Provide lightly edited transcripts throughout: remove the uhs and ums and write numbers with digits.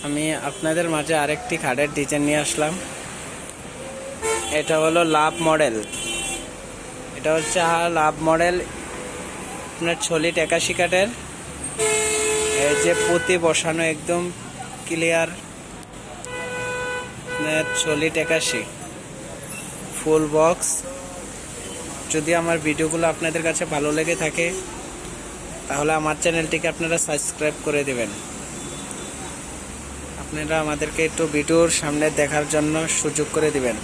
আমি আপনাদের মাঝে আরেকটি খাটের ডিজাইন নিয়ে আসলাম। এটা হলো লাভ মডেল। এটা হচ্ছে লাভ মডেল, আপনার 81 কাঠের। এই যে পুঁতি বসানো একদম ক্লিয়ার, 81 ফুল বক্স। যদি আমার ভিডিওগুলো আপনাদের কাছে ভালো লেগে থাকে তাহলে আমার চ্যানেলটিকে আপনারা সাবস্ক্রাইব করে দেবেন। আপনারা আমাদেরকে একটু ভিডিওর সামনে দেখার জন্য সুযোগ করে দিবেন।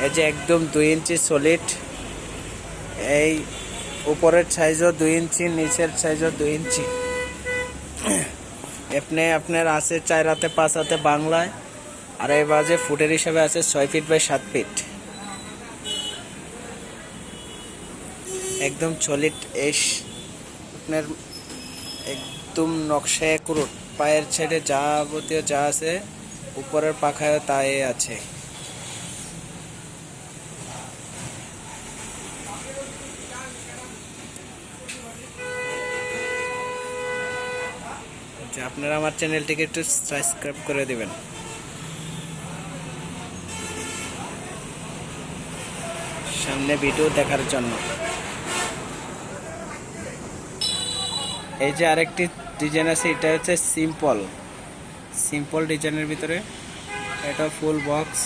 এই যে একদম 2 ইঞ্চি সলিড, এই উপরের সাইজও 2 ইঞ্চি, নিচের সাইজও 2 ইঞ্চি। আপনার আছে 4 হাতে 5 হাতে বাংলায়, আর এই বাজে ফুটের হিসাবে আছে 6 ফিট বাই 7 ফিট। একদম সলিড এস, আপনার একদম নকশায় ক্রুট। পায়ের ছেড়ে যাবতীয় যা আছে উপরের পাখায় তাই আছে। আপনারা আমার চ্যানেলটিকে একটু সাবস্ক্রাইব করে দিবেন সামনে ভিডিও দেখার জন্য। এই যে আরেকটি ডিজাইন আছে, এটা হচ্ছে সিম্পল ডিজাইনের ভিতরে। এটা ফুল বক্স।